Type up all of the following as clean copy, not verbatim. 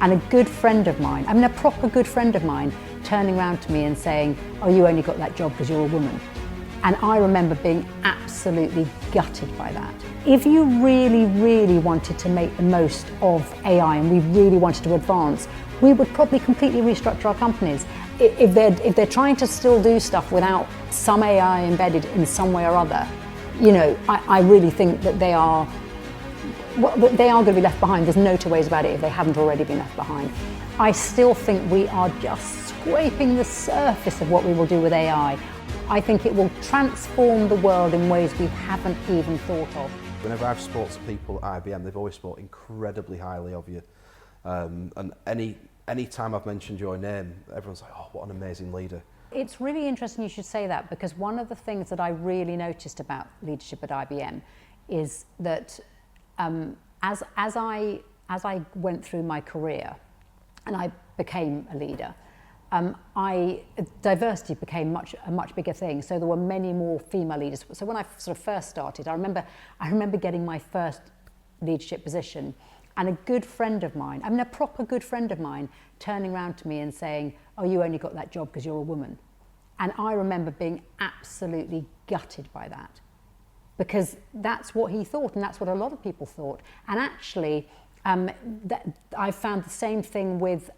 And a good friend of mine, I mean a proper good friend of mine, turning around to me and saying, oh, you only got that job because you're a woman. And I remember being absolutely gutted by that. If you really, really wanted to make the most of AI and we really wanted to advance, we would probably completely restructure our companies. If they're trying to still do stuff without some AI embedded in some way or other, you know, I really think that they are going to be left behind. There's no two ways about it if they haven't already been left behind. I still think we are just scraping the surface of what we will do with AI. I think it will transform the world in ways we haven't even thought of. Whenever I've spoken to people at IBM, they've always spoke incredibly highly of you. And any time I've mentioned your name, everyone's like, oh, what an amazing leader. It's really interesting you should say that, because one of the things that I really noticed about leadership at IBM is that as I went through my career and I became a leader, diversity became a much bigger thing. So there were many more female leaders. So when I sort of first started, I remember getting my first leadership position, and a good friend of mine, I mean a proper good friend of mine, turning around to me and saying, oh, you only got that job because you're a woman. And I remember being absolutely gutted by that, because that's what he thought and that's what a lot of people thought. And actually, I found the same thing with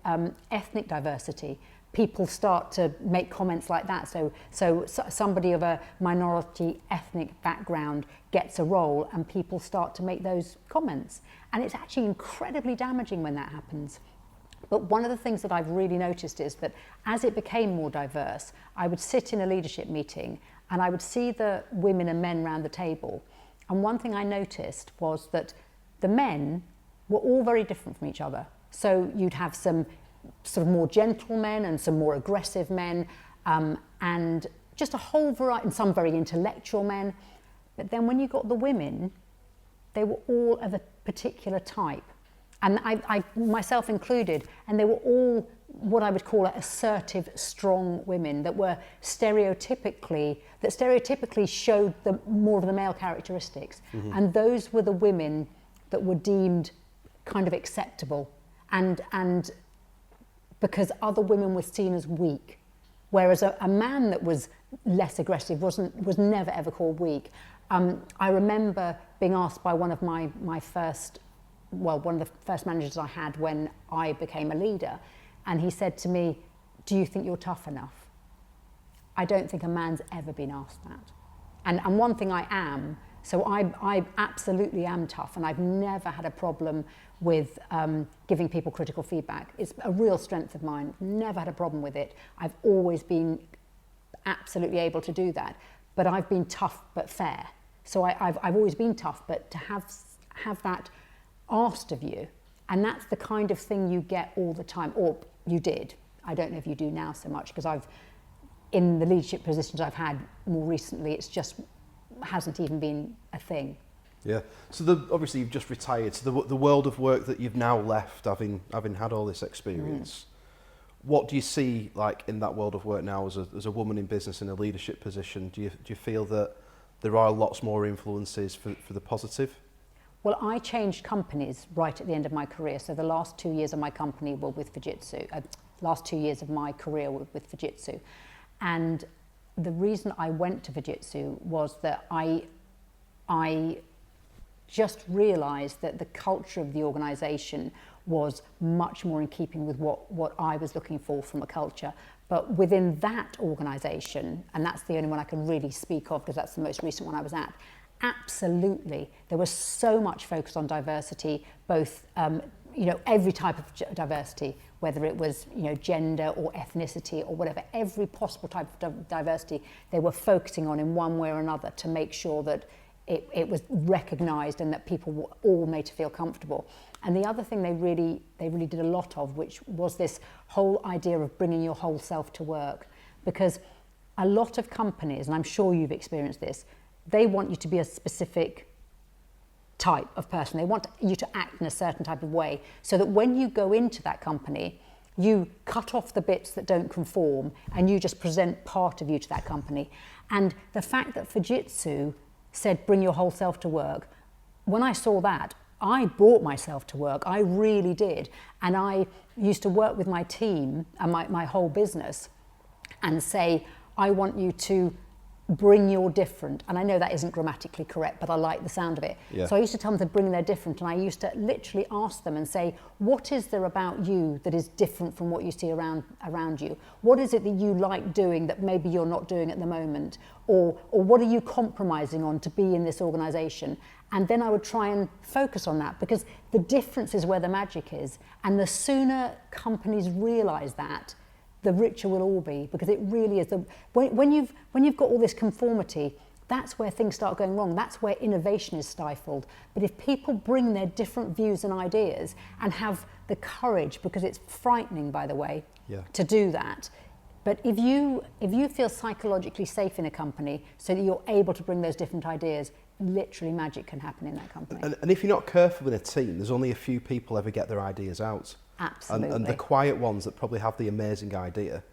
ethnic diversity. People start to make comments like that. So somebody of a minority ethnic background gets a role and people start to make those comments. And it's actually incredibly damaging when that happens. But one of the things that I've really noticed is that as it became more diverse, I would sit in a leadership meeting and I would see the women and men around the table. And one thing I noticed was that the men were all very different from each other. So you'd have some sort of more gentle men and some more aggressive men, and just a whole variety, and some very intellectual men. But then when you got the women, they were all of a particular type. And I myself included, and they were all what I would call assertive, strong women that stereotypically showed more of the male characteristics. Mm-hmm. And those were the women that were deemed kind of acceptable, and because other women were seen as weak, whereas a man that was less aggressive was never ever called weak. I remember being asked by one of the first managers I had when I became a leader, and he said to me, do you think you're tough enough? I don't think a man's ever been asked that. And one thing I am, so I absolutely am tough, and I've never had a problem with giving people critical feedback. It's a real strength of mine. Never had a problem with it. I've always been absolutely able to do that. But I've been tough but fair. So I've always been tough, but to have that asked of you, and that's the kind of thing you get all the time, or you did. I don't know if you do now so much, because in the leadership positions I've had more recently, it's just hasn't even been a thing. Yeah. So obviously you've just retired. So the world of work that you've now left, having had all this experience, what do you see like in that world of work now as a woman in business in a leadership position? Do you feel that there are lots more influences for the positive? Well, I changed companies right at the end of my career. So the last 2 years of my company were with Fujitsu. Last 2 years of my career were with Fujitsu. And the reason I went to Fujitsu was that I just realized that the culture of the organization was much more in keeping with what I was looking for from a culture. But within that organization, and that's the only one I can really speak of because that's the most recent one I was at, absolutely, there was so much focus on diversity, both every type of diversity, whether it was gender or ethnicity or whatever, every possible type of diversity they were focusing on in one way or another to make sure that it was recognised and that people were all made to feel comfortable. And the other thing they really did a lot of, which was this whole idea of bringing your whole self to work, because a lot of companies, and I'm sure you've experienced this, they want you to be a specific type of person. They want you to act in a certain type of way, so that when you go into that company, you cut off the bits that don't conform and you just present part of you to that company. And the fact that Fujitsu said bring your whole self to work, when I saw that, I brought myself to work. I really did. And I used to work with my team and my whole business and say, I want you to bring your different. And I know that isn't grammatically correct, but I like the sound of it. Yeah. So I used to tell them to bring their different, and I used to literally ask them and say, what is there about you that is different from what you see around you? What is it that you like doing that maybe you're not doing at the moment? Or what are you compromising on to be in this organisation? And then I would try and focus on that, because the difference is where the magic is. And the sooner companies realise that, the richer we'll all be, because it really is. When you've got all this conformity, that's where things start going wrong. That's where innovation is stifled. But if people bring their different views and ideas and have the courage, because it's frightening, by the way, to do that. But if you feel psychologically safe in a company so that you're able to bring those different ideas, literally magic can happen in that company. And if you're not careful in a team, there's only a few people ever get their ideas out. Absolutely. And the quiet ones that probably have the amazing idea,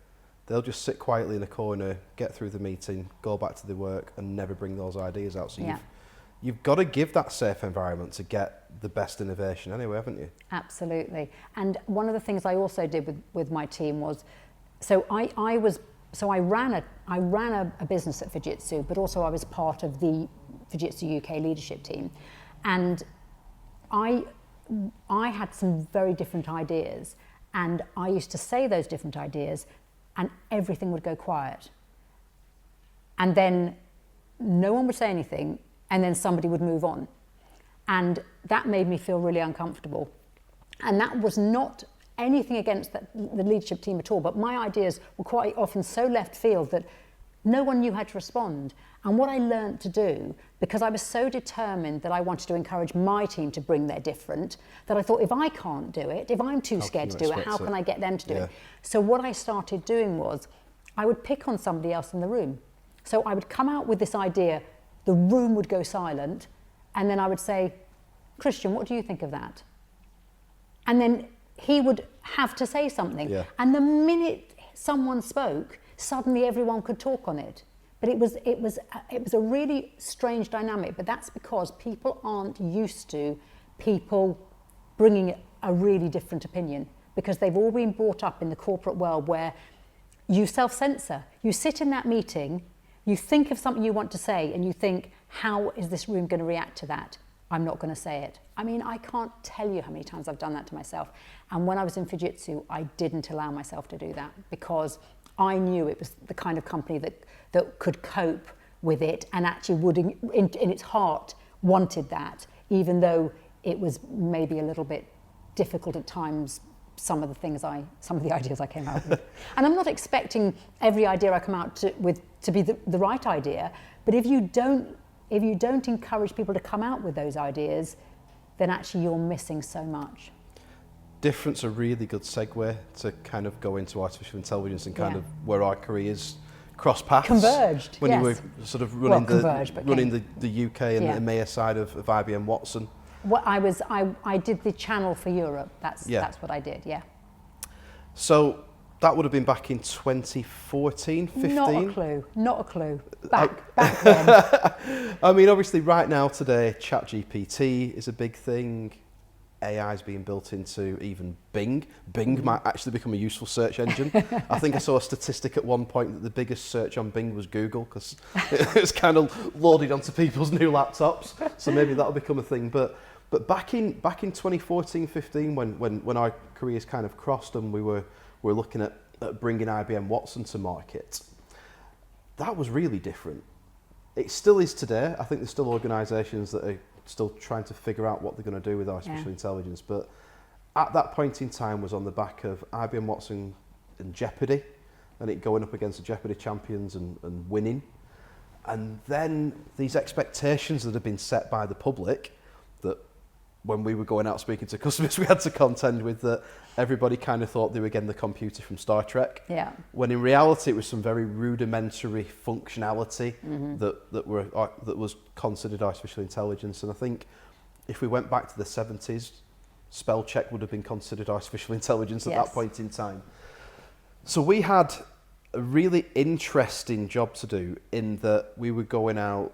they'll just sit quietly in a corner, get through the meeting, go back to their work, and never bring those ideas out. So you've got to give that safe environment to get the best innovation anyway, haven't you? Absolutely. And one of the things I also did with my team was, so I ran a business at Fujitsu, but also I was part of the Fujitsu UK leadership team, and I had some very different ideas, and I used to say those different ideas, and everything would go quiet. And then no one would say anything, and then somebody would move on. And that made me feel really uncomfortable. And that was not anything against the leadership team at all, but my ideas were quite often so left field that no one knew how to respond. And what I learned to do, because I was so determined that I wanted to encourage my team to bring their different, that I thought, if I can't do it, if I'm too scared to do it, how can I get them to do it? So what I started doing was, I would pick on somebody else in the room. So I would come out with this idea, the room would go silent, and then I would say, Christian, what do you think of that? And then he would have to say something. And the minute someone spoke, suddenly everyone could talk on it. But it was a really strange dynamic, but that's because people aren't used to people bringing a really different opinion, because they've all been brought up in the corporate world where you self-censor. You sit in that meeting, you think of something you want to say, and you think, how is this room going to react to that? I'm not going to say it. I mean, I can't tell you how many times I've done that to myself. And when I was in Fujitsu, I didn't allow myself to do that, because I knew it was the kind of company that could cope with it, and actually would, in its heart, wanted that, even though it was maybe a little bit difficult at times, some of the ideas I came out with. And I'm not expecting every idea I come out with to be the right idea, but if you don't encourage people to come out with those ideas, then actually you're missing so much. Different's a really good segue to kind of go into artificial intelligence and kind of where our careers cross paths. Converged, when you were sort of running the UK and the EMEA side of IBM Watson. What I did the channel for Europe. That's what I did. Yeah. So that would have been back in 2014, 15? Not a clue. Back then. I mean, obviously right now today, ChatGPT is a big thing. AI is being built into even Bing. Bing might actually become a useful search engine. I think I saw a statistic at one point that the biggest search on Bing was Google, because it was kind of loaded onto people's new laptops. So maybe that'll become a thing. But back in 2014, 15, when our careers kind of crossed and we were looking at bringing IBM Watson to market, that was really different. It still is today. I think there's still organisations that are still trying to figure out what they're going to do with artificial intelligence. But at that point in time was on the back of IBM Watson and Jeopardy, and it going up against the Jeopardy champions and winning. And then these expectations that have been set by the public, that when we were going out speaking to customers we had to contend with, that everybody kind of thought they were getting the computer from Star Trek. Yeah. When in reality it was some very rudimentary functionality that was considered artificial intelligence. And I think if we went back to the 70s, spell check would have been considered artificial intelligence at that point in time. So we had a really interesting job to do in that we were going out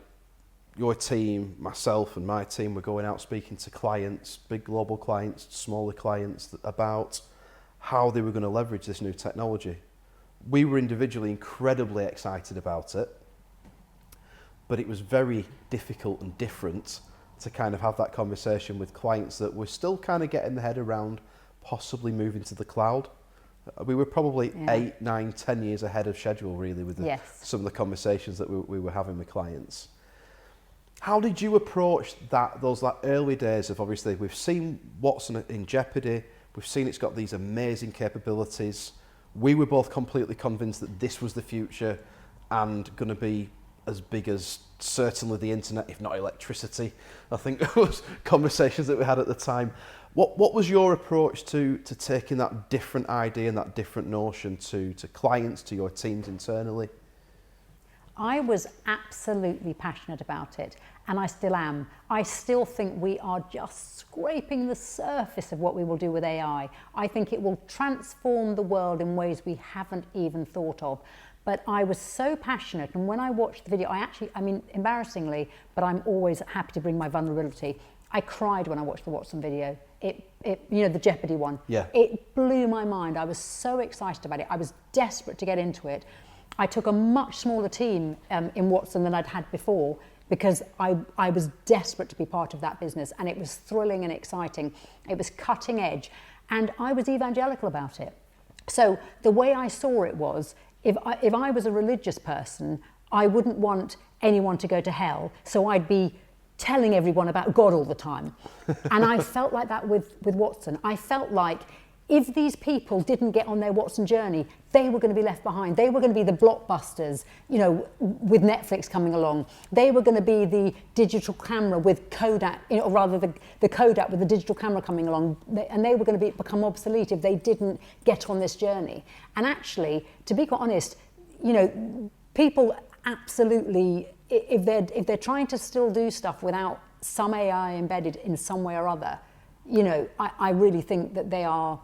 your team, myself and my team were going out speaking to clients, big global clients, smaller clients, about how they were going to leverage this new technology. We were individually incredibly excited about it, but it was very difficult and different to kind of have that conversation with clients that were still kind of getting their head around possibly moving to the cloud. We were probably 8, 9, 10 years ahead of schedule, really, with some of the conversations that we were having with clients. How did you approach those early days of, obviously, we've seen Watson in jeopardy, we've seen it's got these amazing capabilities. We were both completely convinced that this was the future and going to be as big as certainly the internet, if not electricity. I think it was conversations that we had at the time. What was your approach to taking that different idea and that different notion to clients, to your teams internally? I was absolutely passionate about it, and I still am. I still think we are just scraping the surface of what we will do with AI. I think it will transform the world in ways we haven't even thought of. But I was so passionate, and when I watched the video, I mean, embarrassingly, but I'm always happy to bring my vulnerability. I cried when I watched the Watson video. It the Jeopardy one. Yeah. It blew my mind. I was so excited about it. I was desperate to get into it. I took a much smaller team in Watson than I'd had before because I was desperate to be part of that business, and it was thrilling and exciting. It was cutting edge, and I was evangelical about it. So the way I saw it was, if I was a religious person, I wouldn't want anyone to go to hell, so I'd be telling everyone about God all the time. And I felt like that with Watson. I felt like if these people didn't get on their Watson journey, they were going to be left behind. They were going to be the blockbusters, with Netflix coming along. They were going to be the digital camera with Kodak, or rather the Kodak with the digital camera coming along. And they were going to become obsolete if they didn't get on this journey. And actually, to be quite honest, people absolutely, if they're trying to still do stuff without some AI embedded in some way or other, I really think that they are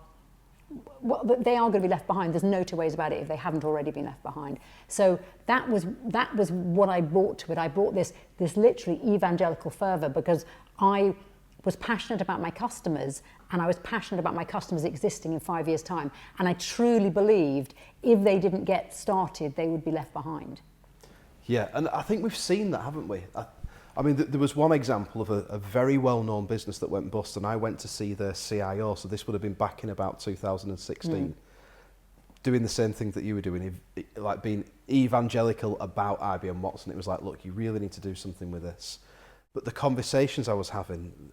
going to be left behind. There's no two ways about it if they haven't already been left behind. So that was what I brought to it. I brought this literally evangelical fervor because I was passionate about my customers, and I was passionate about my customers existing in 5 years' time. And I truly believed if they didn't get started, they would be left behind. Yeah, and I think we've seen that, haven't we? I mean, there was one example of a very well-known business that went bust, and I went to see their CIO, so this would have been back in about 2016, doing the same thing that you were doing, like being evangelical about IBM Watson. It was like, look, you really need to do something with this. But the conversations I was having,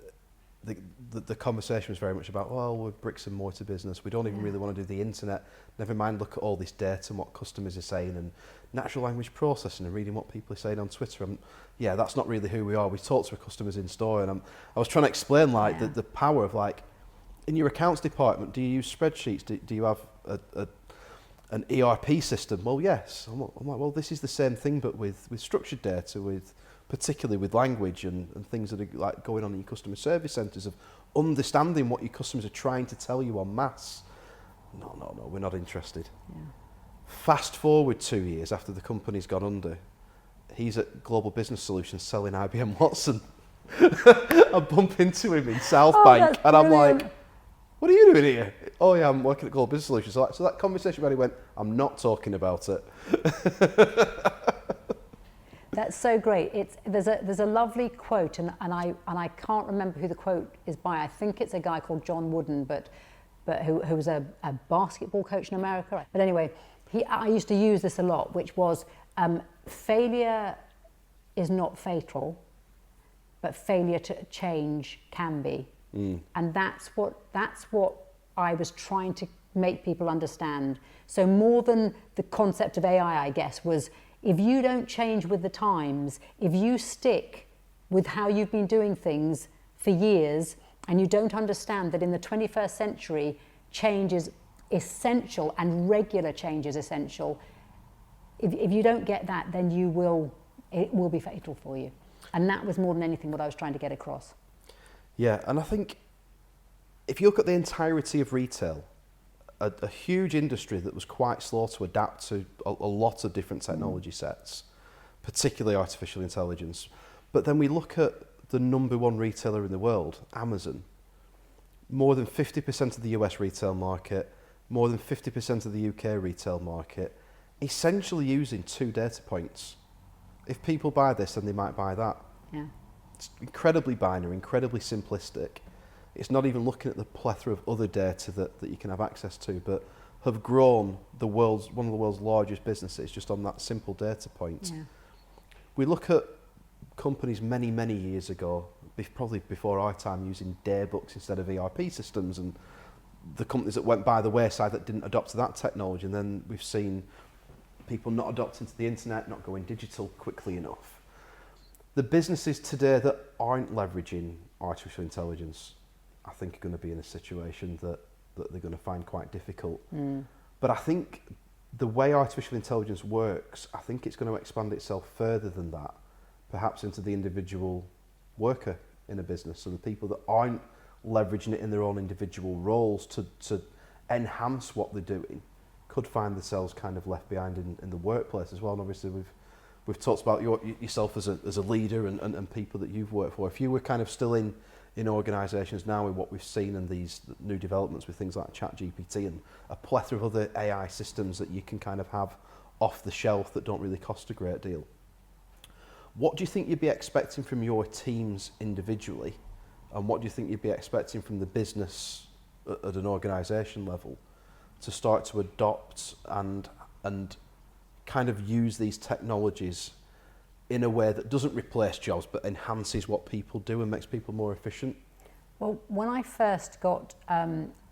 the conversation was very much about, well, we're bricks and mortar business. We don't even really want to do the internet. Never mind look at all this data and what customers are saying and natural language processing and reading what people are saying on Twitter. That's not really who we are. We talk to our customers in store, and I was trying to explain the power of, like, in your accounts department, do you use spreadsheets? Do you have an ERP system? Well, yes. I'm like, well, this is the same thing, but with structured data, particularly with language and things that are like going on in your customer service centres, of understanding what your customers are trying to tell you en masse. No, we're not interested. Yeah. Fast forward 2 years after the company's gone under, he's at Global Business Solutions selling IBM Watson. I bump into him in South Bank, and I'm like, what are you doing here? Oh yeah, I'm working at Global Business Solutions. So that conversation really went, I'm not talking about it. That's so great. There's a lovely quote, and I can't remember who the quote is by. I think it's a guy called John Wooden, but who was a basketball coach in America. But anyway, I used to use this a lot, which was failure is not fatal, but failure to change can be. And that's what I was trying to make people understand. So more than the concept of AI, I guess, was if you don't change with the times, if you stick with how you've been doing things for years, and you don't understand that in the 21st century, change is essential and regular change is essential, if you don't get that, then it will be fatal for you. And that was more than anything what I was trying to get across. Yeah, and I think if you look at the entirety of retail, a huge industry that was quite slow to adapt to a lot of different technology sets, particularly artificial intelligence. But then we look at the number one retailer in the world, Amazon. More than 50% of the US retail market, more than 50% of the UK retail market, essentially using 2 data points. If people buy this, then they might buy that. Yeah. It's incredibly binary, incredibly simplistic. It's not even looking at the plethora of other data that you can have access to, but have grown one of the world's largest businesses just on that simple data point. Yeah. We look at companies many, many years ago, probably before our time, using daybooks instead of ERP systems, and the companies that went by the wayside that didn't adopt to that technology, and then we've seen people not adopting to the internet, not going digital quickly enough. The businesses today that aren't leveraging artificial intelligence, I think, are going to be in a situation that they're going to find quite difficult. But I think the way artificial intelligence works, I think it's going to expand itself further than that, perhaps into the individual worker in a business. So the people that aren't leveraging it in their own individual roles to enhance what they're doing could find themselves kind of left behind in the workplace as well. And obviously we've talked about yourself as a leader and people that you've worked for. If you were kind of still in organisations now with what we've seen and these new developments with things like ChatGPT and a plethora of other AI systems that you can kind of have off the shelf that don't really cost a great deal, what do you think you'd be expecting from your teams individually, and what do you think you'd be expecting from the business at an organisation level to start to adopt and kind of use these technologies in a way that doesn't replace jobs but enhances what people do and makes people more efficient? Well, when I first got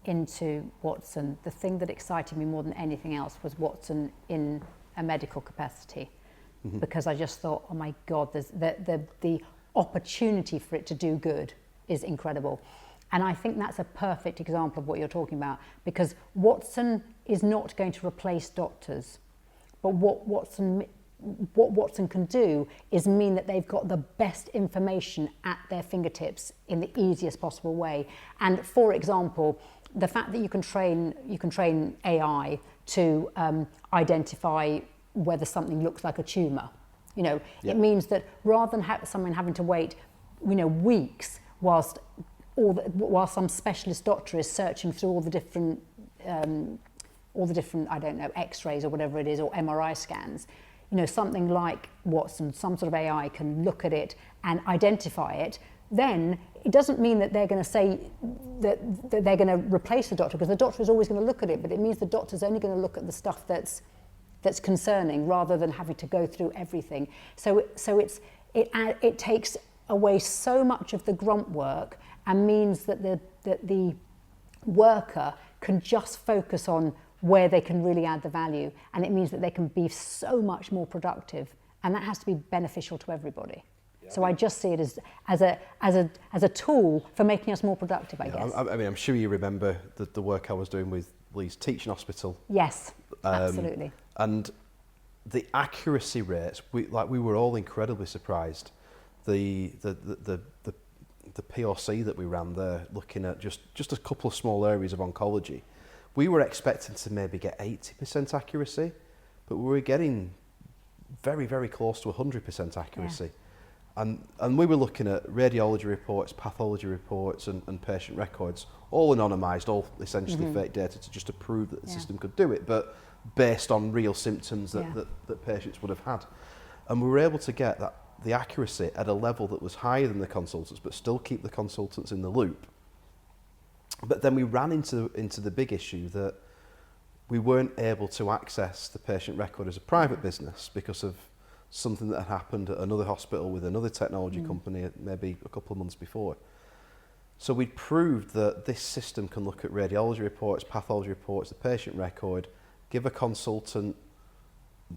into Watson, the thing that excited me more than anything else was Watson in a medical capacity, because I just thought, oh my God, there's the opportunity for it to do good is incredible. And I think that's a perfect example of what you're talking about, because Watson is not going to replace doctors, but what Watson can do is mean that they've got the best information at their fingertips in the easiest possible way. And for example, the fact that you can train AI to identify whether something looks like a tumour, it means that rather than someone having to wait, weeks whilst some specialist doctor is searching through all the different I don't know, X-rays or whatever it is, or MRI scans. Something like Watson, some sort of AI can look at it and identify it. Then it doesn't mean that they're going to say that they're going to replace the doctor, because the doctor is always going to look at it, but it means the doctor's only going to look at the stuff that's concerning, rather than having to go through everything. So it takes away so much of the grunt work and means that the worker can just focus on where they can really add the value, and it means that they can be so much more productive, and that has to be beneficial to everybody. Yeah. So I just see it as a tool for making us more productive, I guess. I mean, I'm sure you remember the work I was doing with Lee's Teaching Hospital. Yes, absolutely. And the accuracy rates, we were all incredibly surprised. The POC that we ran there, looking at just a couple of small areas of oncology, we were expecting to maybe get 80% accuracy, but we were getting very, very close to 100% accuracy. Yeah. And we were looking at radiology reports, pathology reports, and patient records, all anonymised, all essentially fake data to prove that the system could do it, but based on real symptoms that patients would have had. And we were able to get the accuracy at a level that was higher than the consultants, but still keep the consultants in the loop. But then we ran into the big issue that we weren't able to access the patient record as a private business because of something that had happened at another hospital with another technology company maybe a couple of months before. So we proved that this system can look at radiology reports, pathology reports, the patient record, give a consultant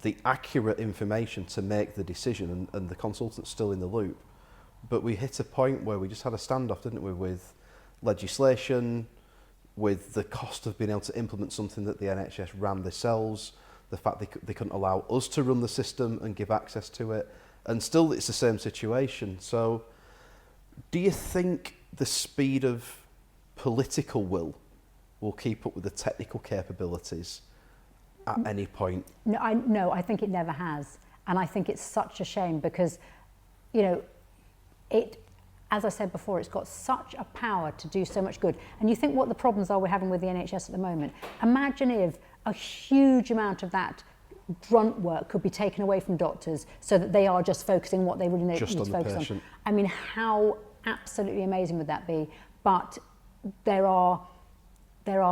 the accurate information to make the decision, and the consultant's still in the loop. But we hit a point where we just had a standoff, didn't we, with legislation, with the cost of being able to implement something that the NHS ran themselves, the fact they couldn't allow us to run the system and give access to it, and still it's the same situation. So do you think the speed of political will keep up with the technical capabilities at any point? No, I think it never has. And I think it's such a shame, because, as I said before, it's got such a power to do so much good. And you think what the problems are we're having with the NHS at the moment. Imagine if a huge amount of that grunt work could be taken away from doctors so that they are just focusing on what they really need to focus on. I mean, how absolutely amazing would that be? But there are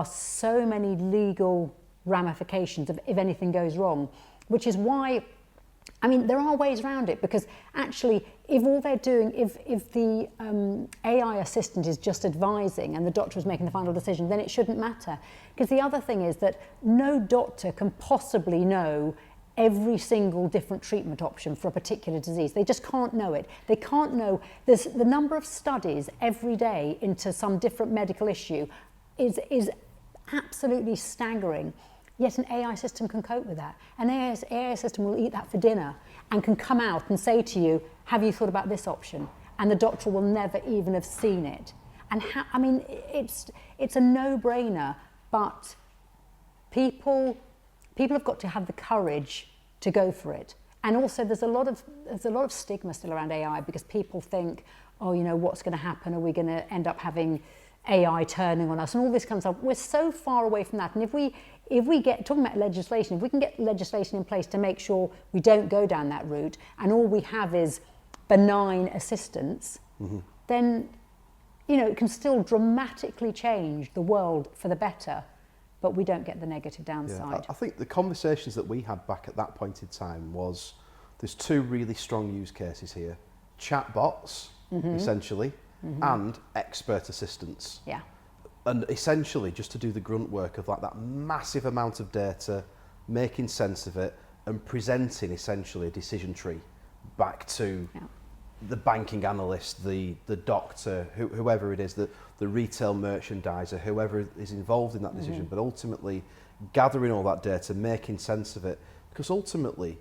so many legal ramifications if anything goes wrong, which is why, I mean, there are ways around it, because actually, if all they're doing, if the AI assistant is just advising and the doctor is making the final decision, then it shouldn't matter. Because the other thing is that no doctor can possibly know every single different treatment option for a particular disease. They just can't know it. They can't know. There's the number of studies every day into some different medical issue is absolutely staggering. Yet an AI system can cope with that. An AI system will eat that for dinner and can come out and say to you, have you thought about this option? And the doctor will never even have seen it. And I mean, it's a no-brainer, but people have got to have the courage to go for it. And also there's a lot of stigma still around AI, because people think, oh, you know, what's going to happen? Are we going to end up having AI turning on us and all this kind of stuff? We're so far away from that. And if we get, talking about legislation, if we can get legislation in place to make sure we don't go down that route and all we have is benign assistance, then, you know, it can still dramatically change the world for the better, but we don't get the negative downside. I think the conversations that we had back at that point in time was, there's two really strong use cases here. Chatbots, essentially, and expert assistants. Yeah. And essentially just to do the grunt work of like that massive amount of data, making sense of it and presenting essentially a decision tree back to the banking analyst, the doctor, whoever it is, the retail merchandiser, whoever is involved in that decision, but ultimately gathering all that data, making sense of it. Because ultimately,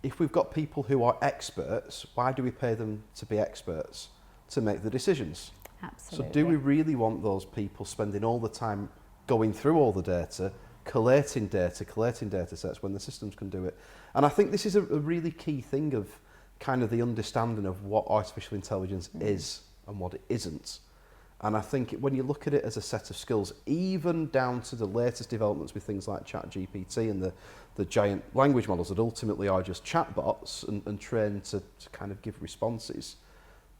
if we've got people who are experts, why do we pay them to be experts? To make the decisions. Absolutely. So do we really want those people spending all the time going through all the data, collating data sets when the systems can do it? And I think this is a really key thing of kind of the understanding of what artificial intelligence is and what it isn't. And I think when you look at it as a set of skills, even down to the latest developments with things like ChatGPT and the giant language models that ultimately are just chatbots and trained to kind of give responses,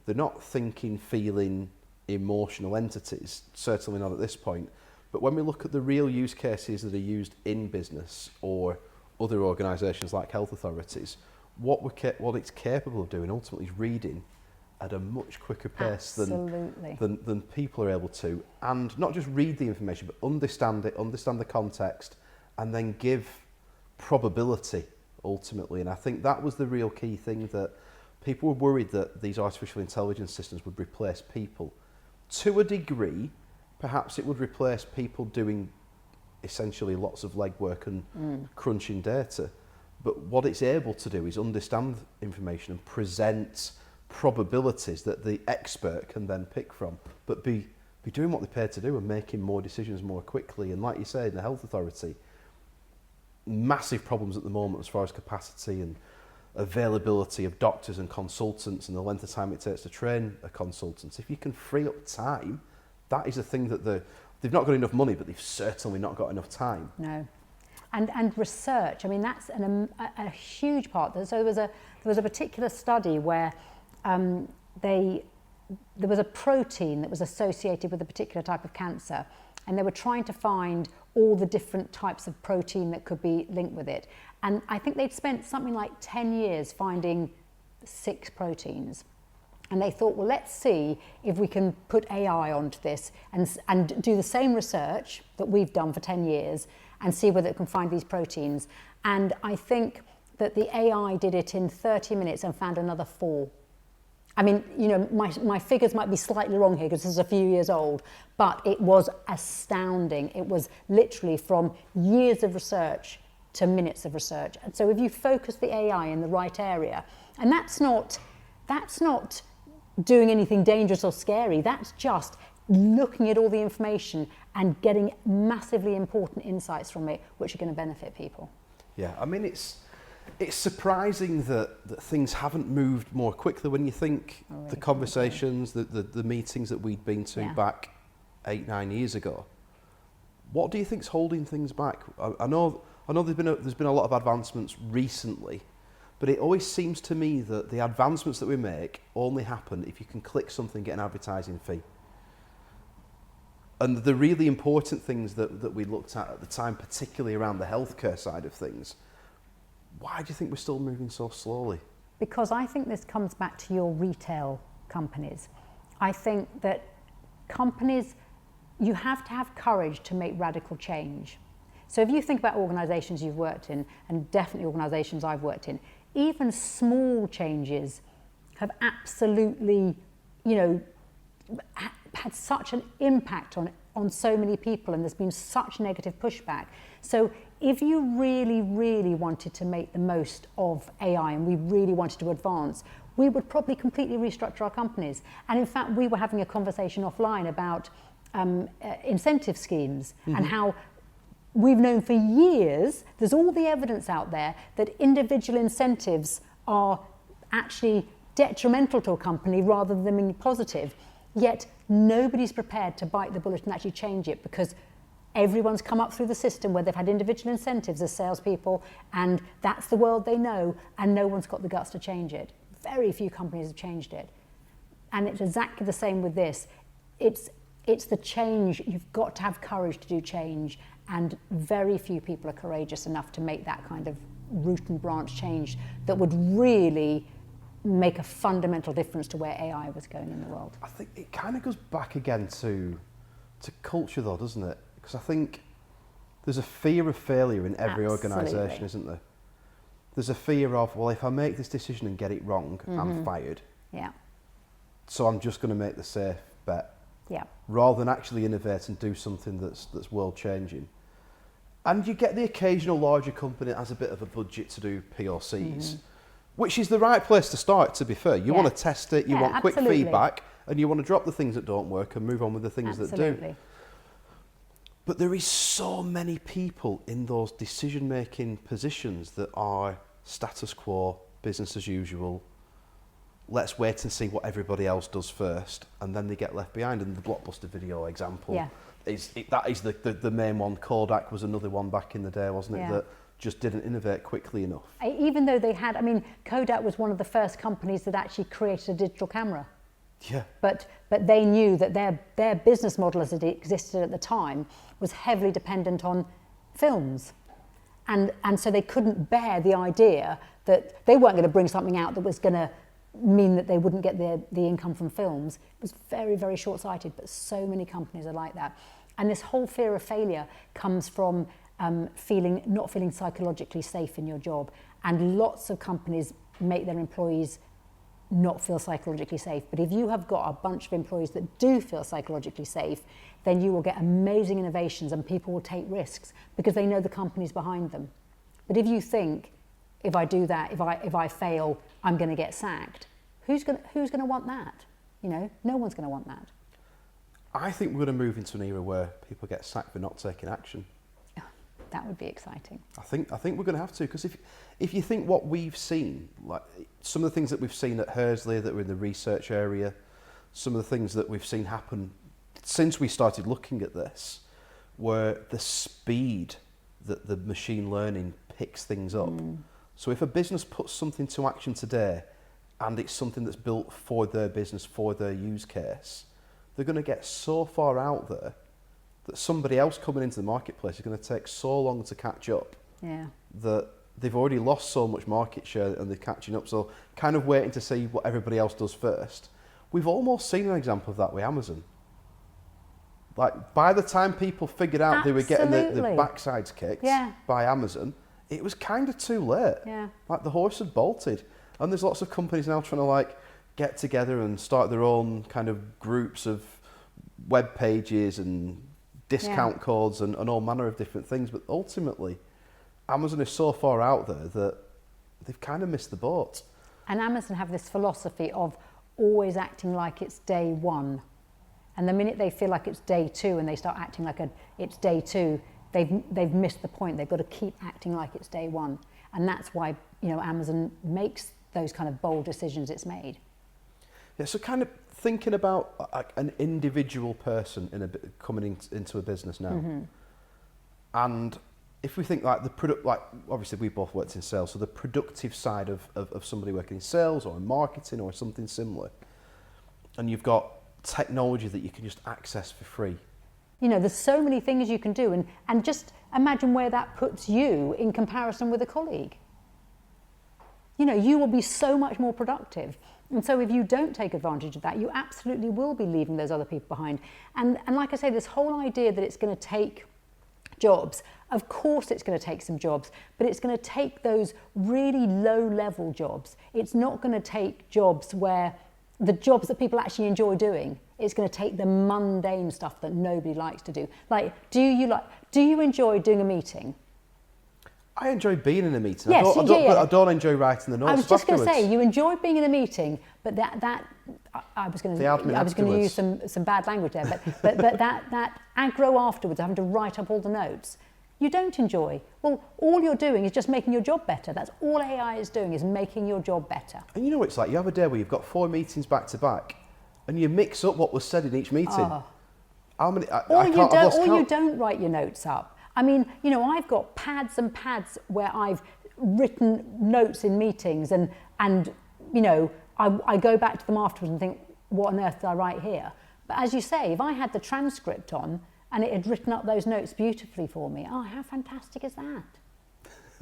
they're not thinking, feeling, emotional entities, certainly not at this point. But when we look at the real use cases that are used in business or other organisations like health authorities, what it's capable of doing ultimately is reading at a much quicker pace than people are able to. And not just read the information, but understand it, understand the context, and then give probability ultimately. And I think that was the real key thing, that people were worried that these artificial intelligence systems would replace people. To a degree, perhaps it would replace people doing essentially lots of legwork and crunching data. But what it's able to do is understand information and present probabilities that the expert can then pick from, but be doing what they're paid to do and making more decisions more quickly. And like you say, in the health authority, massive problems at the moment as far as capacity and availability of doctors and consultants and the length of time it takes to train a consultant. If you can free up time, that is a thing that they've not got enough money, but they've certainly not got enough time. No. And research, I mean, that's a huge part. So there was a particular study where there was a protein that was associated with a particular type of cancer, and they were trying to find all the different types of protein that could be linked with it. And I think they'd spent something like 10 years finding 6 proteins. And they thought, well, let's see if we can put AI onto this and do the same research that we've done for 10 years and see whether it can find these proteins. And I think that the AI did it in 30 minutes and found another 4. I mean, you know, my figures might be slightly wrong here because this is a few years old, but it was astounding. It was literally from years of research to minutes of research. And so if you focus the AI in the right area, and that's not doing anything dangerous or scary, that's just looking at all the information and getting massively important insights from it, which are going to benefit people. Yeah, I mean, it's surprising that things haven't moved more quickly when you think the conversations, the meetings that we'd been to back 8-9 years ago. What do you think's holding things back? I know there's been a lot of advancements recently, but it always seems to me that the advancements that we make only happen if you can click something, get an advertising fee. And the really important things that we looked at the time, particularly around the healthcare side of things, why do you think we're still moving so slowly? Because I think this comes back to your retail companies. I think that companies, you have to have courage to make radical change. So if you think about organisations you've worked in, and definitely organisations I've worked in, even small changes have absolutely, had such an impact on so many people, and there's been such negative pushback. So if you really, really wanted to make the most of AI and we really wanted to advance, we would probably completely restructure our companies. And in fact, we were having a conversation offline about incentive schemes and how we've known for years, there's all the evidence out there that individual incentives are actually detrimental to a company rather than being positive. Yet nobody's prepared to bite the bullet and actually change it, because everyone's come up through the system where they've had individual incentives as salespeople, and that's the world they know, and no one's got the guts to change it. Very few companies have changed it. And it's exactly the same with this. It's the change. You've got to have courage to do change, and very few people are courageous enough to make that kind of root and branch change that would really make a fundamental difference to where AI was going in the world. I think it kind of goes back again to culture though, doesn't it? Because I think there's a fear of failure in every organisation, isn't there? There's a fear of, well, if I make this decision and get it wrong, I'm fired. Yeah. So I'm just going to make the safe bet. Yeah. Rather than actually innovate and do something that's world changing. And you get the occasional larger company that has a bit of a budget to do POCs, which is the right place to start, to be fair. You want to test it, you want quick feedback, and you want to drop the things that don't work and move on with the things that do. But there is so many people in those decision-making positions that are status quo, business as usual. Let's wait and see what everybody else does first, and then they get left behind. And the Blockbuster video example that is the main one. Kodak was another one back in the day, wasn't it? That just didn't innovate quickly enough. Even though they had, Kodak was one of the first companies that actually created a digital camera. Yeah. But they knew that their business model as it existed at the time was heavily dependent on films. And so they couldn't bear the idea that they weren't going to bring something out that was going to mean that they wouldn't get the income from films. It was very, very short-sighted, but so many companies are like that. And this whole fear of failure comes from not feeling psychologically safe in your job. And lots of companies make their employees not feel psychologically safe. But if you have got a bunch of employees that do feel psychologically safe, then you will get amazing innovations and people will take risks because they know the company's behind them. But if you think, if I do that, if I fail, I'm going to get sacked, who's going to want that? No one's going to want that. I think we're going to move into an era where people get sacked for not taking action. That would be exciting. I think we're going to have to, because if you think what we've seen, like some of the things that we've seen at Hersley that were in the research area, some of the things that we've seen happen since we started looking at this, were the speed that the machine learning picks things up. So if a business puts something to action today and it's something that's built for their business, for their use case, they're going to get so far out there that somebody else coming into the marketplace is going to take so long to catch up that they've already lost so much market share and they're catching up. So kind of waiting to see what everybody else does first. We've almost seen an example of that with Amazon. Like by the time people figured out they were getting the backsides kicked by Amazon, it was kind of too late. Like the horse had bolted. And there's lots of companies now trying to get together and start their own kind of groups of web pages and discount codes and all manner of different things. But ultimately, Amazon is so far out there that they've kind of missed the boat. And Amazon have this philosophy of always acting like it's day one. And the minute they feel like it's day two and they start acting like it's day two, they've missed the point. They've got to keep acting like it's day one. And that's why, you know, Amazon makes those kind of bold decisions it's made. Yeah, so kind of thinking about an individual person coming into a business now, and if we think like the product, like obviously we both worked in sales, so the productive side of somebody working in sales or in marketing or something similar, and you've got technology that you can just access for free. You know, there's so many things you can do, and just imagine where that puts you in comparison with a colleague. You know, you will be so much more productive. And so if you don't take advantage of that, you absolutely will be leaving those other people behind. And like I say, this whole idea that it's going to take jobs, of course it's going to take some jobs, but it's going to take those really low-level jobs. It's not going to take jobs where the jobs that people actually enjoy doing. It's going to take the mundane stuff that nobody likes to do. Like, do you enjoy doing a meeting? I enjoy being in a meeting. Yes, But I don't enjoy writing the notes. I was just going to afterwards. say, you enjoy being in a meeting, but I was going to use some bad language there, but that aggro afterwards, having to write up all the notes, you don't enjoy. Well, all you're doing is just making your job better. That's all AI is doing, is making your job better. And you know what it's like? You have a day where you've got 4 meetings back to back, and you mix up what was said in each meeting. Oh. How many? You don't write your notes up. I mean, you know, I've got pads and pads where I've written notes in meetings, and you know, I go back to them afterwards and think, what on earth did I write here? But as you say, if I had the transcript on and it had written up those notes beautifully for me, oh, how fantastic is that?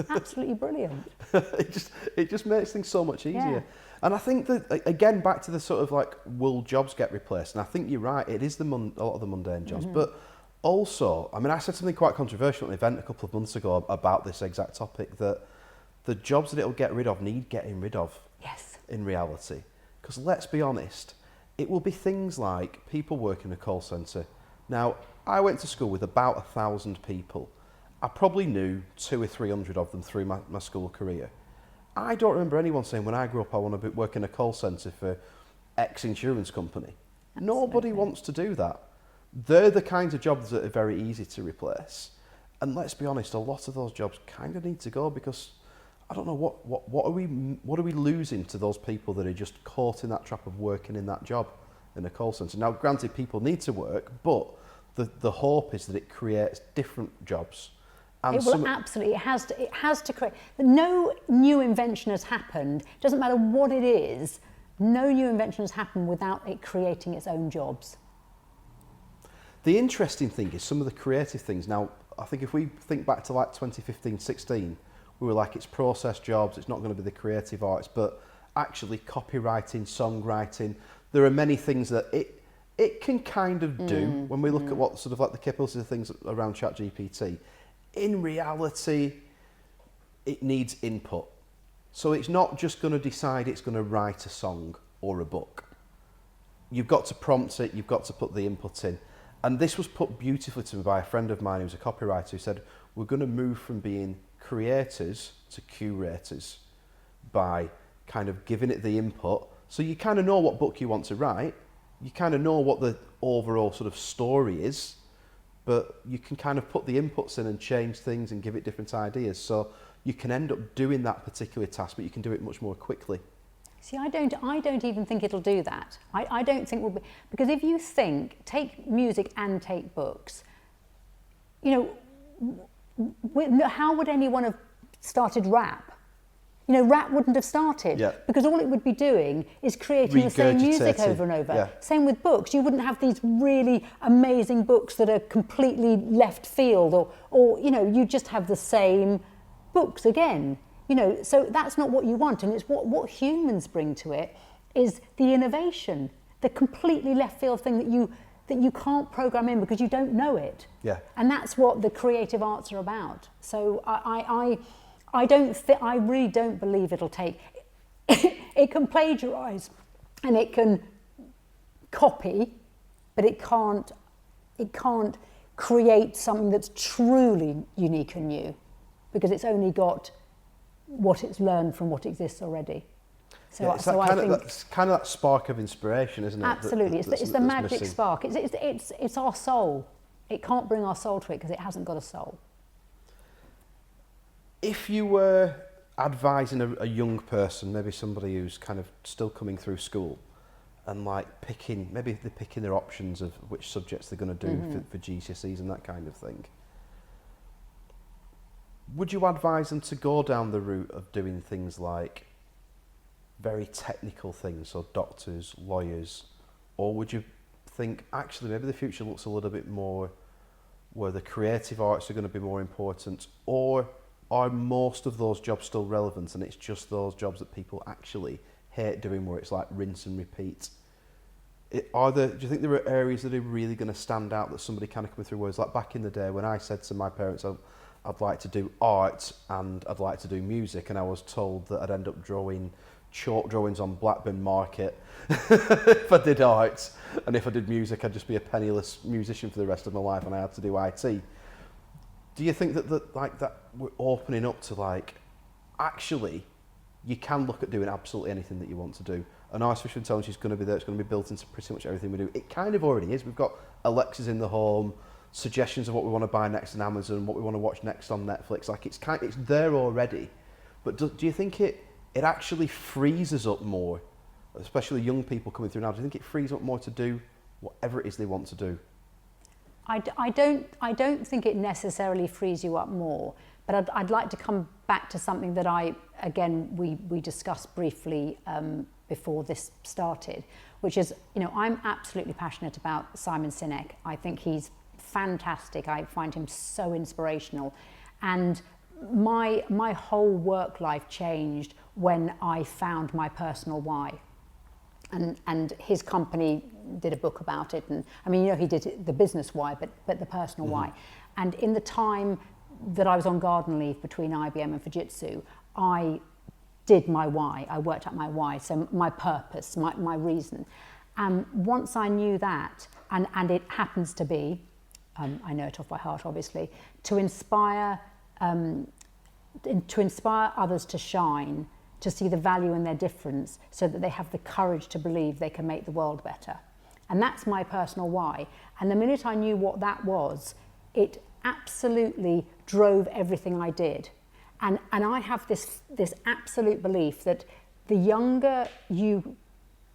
Absolutely brilliant. it just makes things so much easier. Yeah. And I think that, again, back to the sort of like, will jobs get replaced? And I think you're right, it is a lot of the mundane jobs. But also, I mean, I said something quite controversial at an event a couple of months ago about this exact topic, that the jobs that it'll get rid of need getting rid of. Yes. In reality. Because let's be honest, it will be things like people working in a call centre. Now, I went to school with about 1,000 people. I probably knew 200 or 300 of them through my school career. I don't remember anyone saying, when I grew up, I want to work in a call centre for X insurance company. Absolutely. Nobody wants to do that. They're the kinds of jobs that are very easy to replace. And let's be honest, a lot of those jobs kind of need to go, because I don't know, what are we losing to those people that are just caught in that trap of working in that job in a call centre? Now, granted, people need to work, but the hope is that it creates different jobs. And it will absolutely. It has to create. No new invention has happened. Doesn't matter what it is. No new invention has happened without it creating its own jobs. The interesting thing is some of the creative things. Now, I think if we think back to like 2015, 16, we were like, it's process jobs, it's not going to be the creative arts, but actually copywriting, songwriting, there are many things that it can kind of do when we look at what sort of like the capabilities of things around ChatGPT. In reality, it needs input. So it's not just going to decide it's going to write a song or a book. You've got to prompt it, you've got to put the input in. And this was put beautifully to me by a friend of mine who's a copywriter, who said, we're going to move from being creators to curators by kind of giving it the input. So you kind of know what book you want to write, you kind of know what the overall sort of story is, but you can kind of put the inputs in and change things and give it different ideas. So you can end up doing that particular task, but you can do it much more quickly. See, I don't even think it'll do that. I don't think we'll be, because if you take music and take books, you know, how would anyone have started rap? You know, rap wouldn't have started, because all it would be doing is creating the same music over and over. Yeah. Same with books. You wouldn't have these really amazing books that are completely left field, or you know, you just have the same books again. You know, so that's not what you want, and it's what humans bring to it is the innovation, the completely left field thing that you can't program in because you don't know it. Yeah. And that's what the creative arts are about. So I really don't believe it'll take. It can plagiarize and it can copy, but it can't create something that's truly unique and new, because it's only got what it's learned from what exists already. So, yeah, so I think that's kind of that spark of inspiration, isn't it? Absolutely, it's the magic missing. spark. It's our soul. It can't bring our soul to it because it hasn't got a soul. If you were advising a young person, maybe somebody who's kind of still coming through school, and like maybe they're picking their options of which subjects they're going to do for GCSEs and that kind of thing. Would you advise them to go down the route of doing things like very technical things, so doctors, lawyers, or would you think actually maybe the future looks a little bit more where the creative arts are going to be more important, or are most of those jobs still relevant and it's just those jobs that people actually hate doing where it's like rinse and repeat? Do you think there are areas that are really going to stand out that somebody kind of coming through, whereas like back in the day when I said to my parents I'd like to do art and I'd like to do music, and I was told that I'd end up drawing chalk drawings on Blackburn Market if I did art, and if I did music I'd just be a penniless musician for the rest of my life and I had to do IT. Do you think that we're opening up to like, actually you can look at doing absolutely anything that you want to do, and artificial intelligence is going to be there, it's going to be built into pretty much everything we do? It kind of already is. We've got Alexas in the home, suggestions of what we want to buy next on Amazon, what we want to watch next on Netflix. Like it's there already. But do you think it actually frees us up more, especially young people coming through now? Do you think it frees up more to do whatever it is they want to do? I don't think it necessarily frees you up more, but I'd like to come back to something that we discussed briefly before this started, which is, I'm absolutely passionate about Simon Sinek. I think he's fantastic. I find him so inspirational, and my whole work life changed when I found my personal why. And his company did a book about it, and he did the business why, but the personal why. And in the time that I was on garden leave between IBM and Fujitsu, I did my why. I worked out my why, so my purpose, my reason. And once I knew that, and it happens to be, I know it off by heart obviously, to inspire others to shine, to see the value in their difference, so that they have the courage to believe they can make the world better. And that's my personal why. And the minute I knew what that was, it absolutely drove everything I did. And I have this absolute belief that the younger you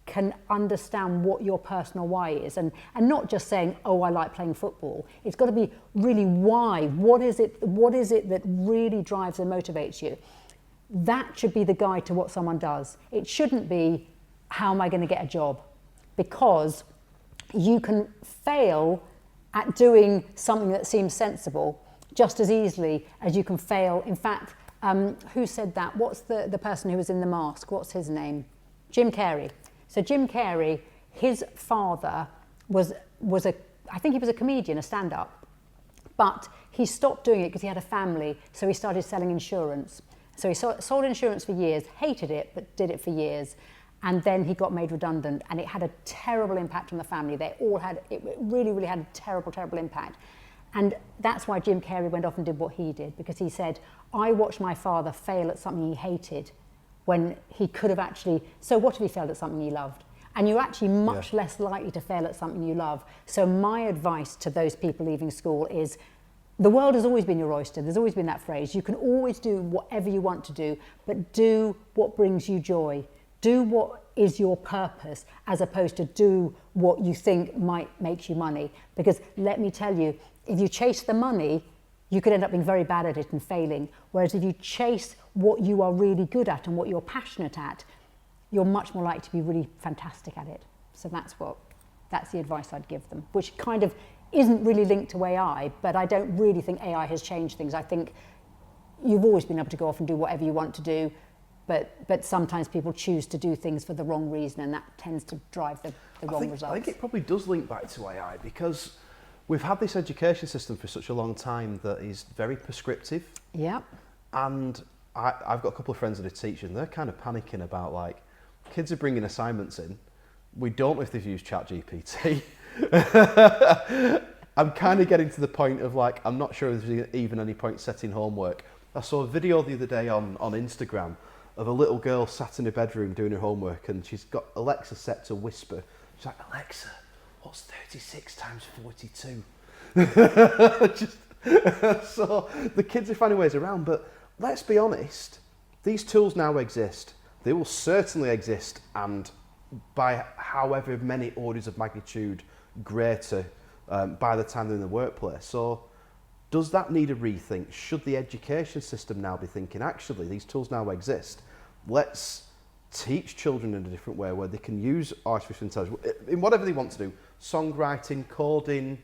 can understand what your personal why is, and not just saying, oh, I like playing football. It's got to be really why. What is it that really drives and motivates you? That should be the guide to what someone does. It shouldn't be, how am I going to get a job? Because you can fail at doing something that seems sensible just as easily as you can fail. In fact, who said that? What's the person who was in The Mask? What's his name? Jim Carrey. So Jim Carrey, his father was I think he was a comedian, a stand-up, but he stopped doing it because he had a family, so he started selling insurance. So he sold insurance for years, hated it, but did it for years. And then he got made redundant, and it had a terrible impact on the family. It really, really had a terrible, terrible impact. And that's why Jim Carrey went off and did what he did, because he said, I watched my father fail at something he hated when he could have actually, so what if he failed at something he loved? And you're actually much less likely to fail at something you love. So my advice to those people leaving school is, the world has always been your oyster. There's always been that phrase. You can always do whatever you want to do, but do what brings you joy. Do what is your purpose, as opposed to do what you think might make you money. Because let me tell you, if you chase the money, you could end up being very bad at it and failing. Whereas if you chase what you are really good at and what you're passionate at, you're much more likely to be really fantastic at it. So that's the advice I'd give them, which kind of isn't really linked to AI, but I don't really think AI has changed things. I think you've always been able to go off and do whatever you want to do, but sometimes people choose to do things for the wrong reason, and that tends to drive the wrong results. I think it probably does link back to AI, because we've had this education system for such a long time that is very prescriptive. Yep. And I've got a couple of friends that are teaching, and they're kind of panicking about, like, kids are bringing assignments in. We don't know if they've used ChatGPT. I'm kind of getting to the point of, like, I'm not sure if there's even any point setting homework. I saw a video the other day on Instagram of a little girl sat in her bedroom doing her homework, and she's got Alexa set to whisper. She's like, Alexa, what's 36 times 42? So the kids are finding ways around, but let's be honest, these tools now exist. They will certainly exist, and by however many orders of magnitude greater by the time they're in the workplace. So does that need a rethink? Should the education system now be thinking, actually, these tools now exist, let's teach children in a different way where they can use artificial intelligence in whatever they want to do, songwriting, coding,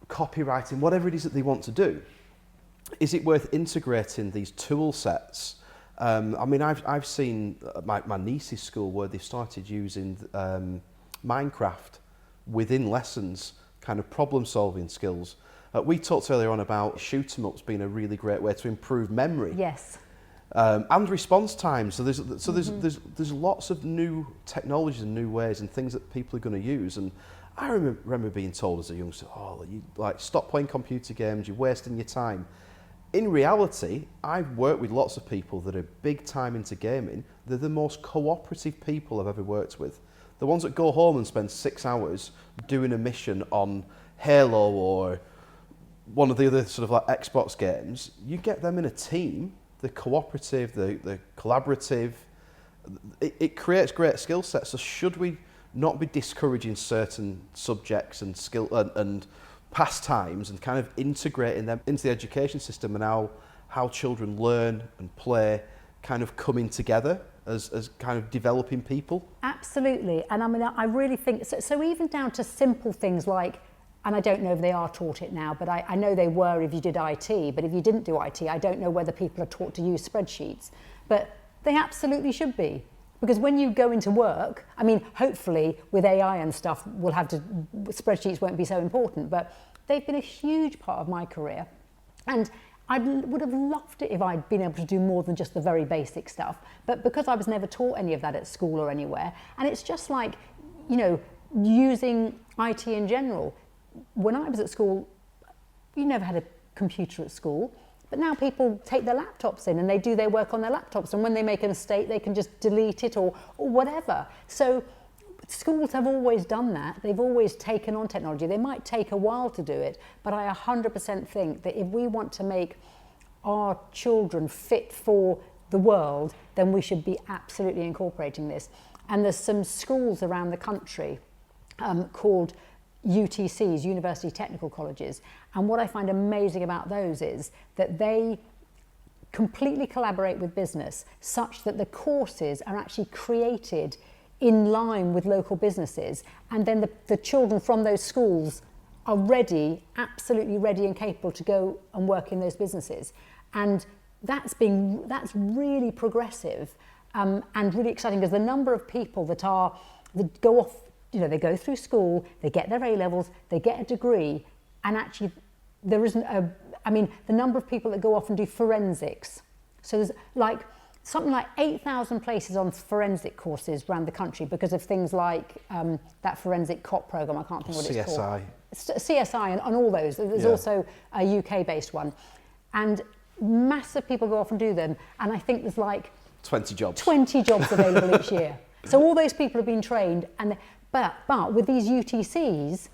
copywriting, whatever it is that they want to do. Is it worth integrating these tool sets? I mean, I've seen my niece's school where they've started using Minecraft within lessons, kind of problem-solving skills. We talked earlier on about shoot-em-ups being a really great way to improve memory. Yes. And response time. So there's lots of new technologies and new ways and things that people are going to use. And I remember being told as a youngster, "Oh, you stop playing computer games. You're wasting your time." In reality, I've worked with lots of people that are big time into gaming. They're the most cooperative people I've ever worked with. The ones that go home and spend 6 hours doing a mission on Halo or one of the other sort of like Xbox games, you get them in a team. They're cooperative, they're collaborative. It creates great skill sets. So should we not be discouraging certain subjects and skill and pastimes and kind of integrating them into the education system, and how children learn and play kind of coming together as kind of developing people? Absolutely. And I mean, I really think, so even down to simple things like, and I don't know if they are taught it now, but I know they were if you did IT, but if you didn't do IT, I don't know whether people are taught to use spreadsheets, but they absolutely should be. Because when you go into work, I mean, hopefully with AI and stuff, spreadsheets won't be so important, but they've been a huge part of my career. And I would have loved it if I'd been able to do more than just the very basic stuff. But because I was never taught any of that at school or anywhere, and it's just like, you know, using IT in general. When I was at school, you never had a computer at school. But now people take their laptops in and they do their work on their laptops, and when they make a mistake they can just delete it or whatever. So schools have always done that. They've always taken on technology. They might take a while to do it, but I 100% think that if we want to make our children fit for the world, then we should be absolutely incorporating this. And there's some schools around the country called UTCs, University Technical Colleges, and what I find amazing about those is that they completely collaborate with business such that the courses are actually created in line with local businesses, and then the children from those schools are ready, absolutely ready and capable to go and work in those businesses. And that's really progressive and really exciting, because the number of people that go off, you know, they go through school, they get their A-levels, they get a degree, and actually there isn't the number of people that go off and do forensics. So there's like something like 8,000 places on forensic courses around the country because of things like that forensic cop program, I can't think what it's called. CSI and all those. There's also a UK-based one. And massive people go off and do them, and I think there's like 20 jobs available each year. So all those people have been trained, but with these UTCs,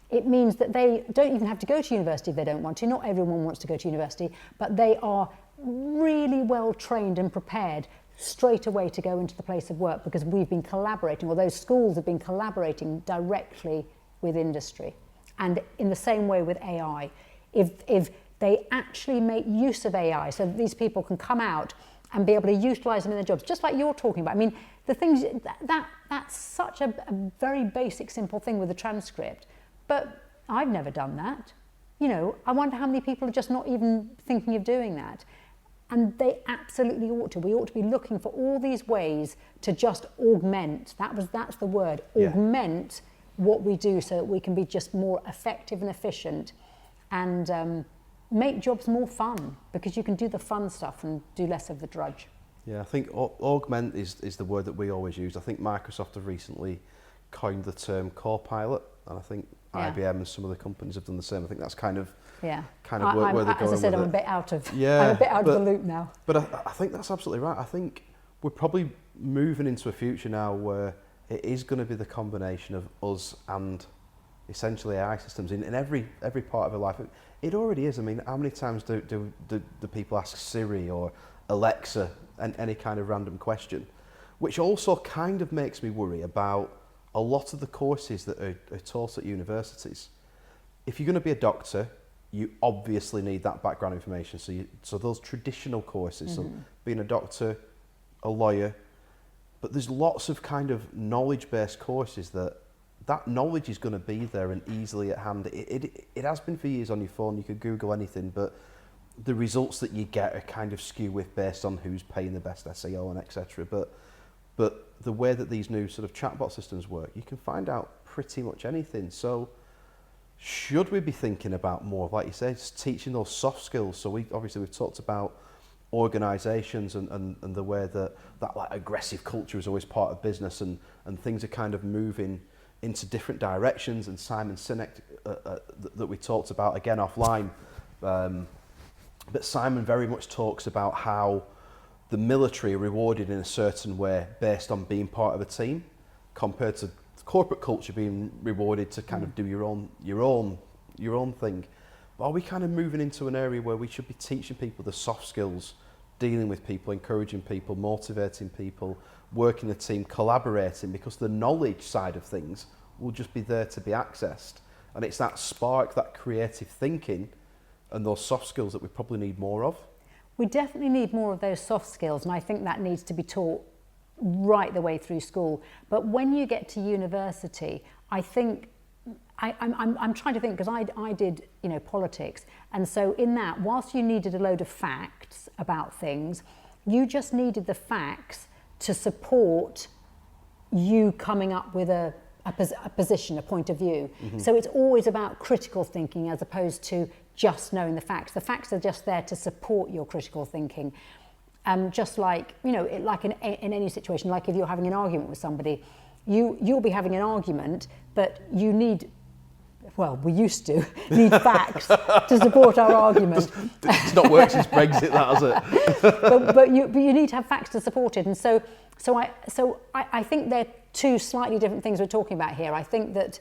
it means that they don't even have to go to university if they don't want to. Not everyone wants to go to university, but they are really well trained and prepared straight away to go into the place of work, because we've been collaborating, or those schools have been collaborating directly with industry. And in the same way with AI, if they actually make use of AI so that these people can come out and be able to utilise them in their jobs, just like you're talking about. I mean, the things that's such a very basic, simple thing with a transcript, but I've never done that. You know, I wonder how many people are just not even thinking of doing that. And they absolutely ought to. We ought to be looking for all these ways to just augment. That's the word, augment what we do, so that we can be just more effective and efficient, and make jobs more fun, because you can do the fun stuff and do less of the drudge. Yeah, I think augment is the word that we always use. I think Microsoft have recently coined the term co-pilot, and I think IBM and some other companies have done the same. I think that's kind of where they're going with it. As I said, I'm a bit out of the loop now. But I think that's absolutely right. I think we're probably moving into a future now where it is going to be the combination of us and essentially AI systems in every part of our life. It already is. I mean, how many times do people ask Siri or Alexa any kind of random question? Which also kind of makes me worry about a lot of the courses that are taught at universities. If you're going to be a doctor, you obviously need that background information. So those traditional courses, so being a doctor, a lawyer, but there's lots of kind of knowledge-based courses that knowledge is going to be there and easily at hand. It has been for years on your phone. You could Google anything, but the results that you get are kind of skew with based on who's paying the best SEO and etc. But the way that these new sort of chatbot systems work, you can find out pretty much anything. So should we be thinking about more, like you say, just teaching those soft skills? So we've talked about organisations and the way that like aggressive culture is always part of business, and things are kind of moving into different directions. And Simon Sinek that we talked about again offline, but Simon very much talks about how the military are rewarded in a certain way based on being part of a team, compared to corporate culture being rewarded to kind of do your own thing. But are we kind of moving into an area where we should be teaching people the soft skills, dealing with people, encouraging people, motivating people, working a team, collaborating, because the knowledge side of things will just be there to be accessed. And it's that spark, that creative thinking and those soft skills that we probably need more of. We definitely need more of those soft skills, and I think that needs to be taught right the way through school. But when you get to university, I think I'm trying to think, because I did politics, and so in that, whilst you needed a load of facts about things, you just needed the facts to support you coming up with a position, a point of view. So it's always about critical thinking as opposed to just knowing the facts. The facts are just there to support your critical thinking. Just like, like in any situation, like if you're having an argument with somebody, you'll be having an argument, but you need, well, we used to need facts to support our argument. It's not worked since Brexit, that, has it? but you need to have facts to support it. And so I think they're two slightly different things we're talking about here. I think that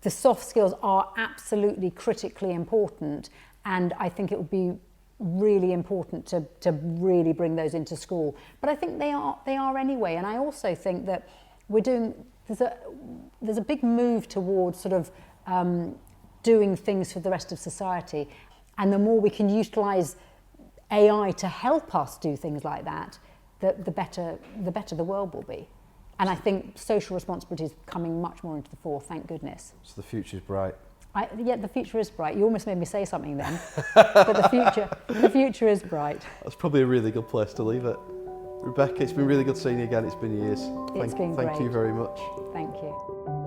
the soft skills are absolutely critically important, and I think it would be really important to really bring those into school. But I think they are anyway. And I also think that there's a big move towards sort of doing things for the rest of society, and the more we can utilise AI to help us do things like that, the better the world will be. And I think social responsibility is coming much more into the fore, thank goodness. So the future's bright. Yeah, the future is bright. You almost made me say something then. But the future is bright. That's probably a really good place to leave it. Rebecca, it's been really good seeing you again. It's been years. It's been great. Thank you very much. Thank you.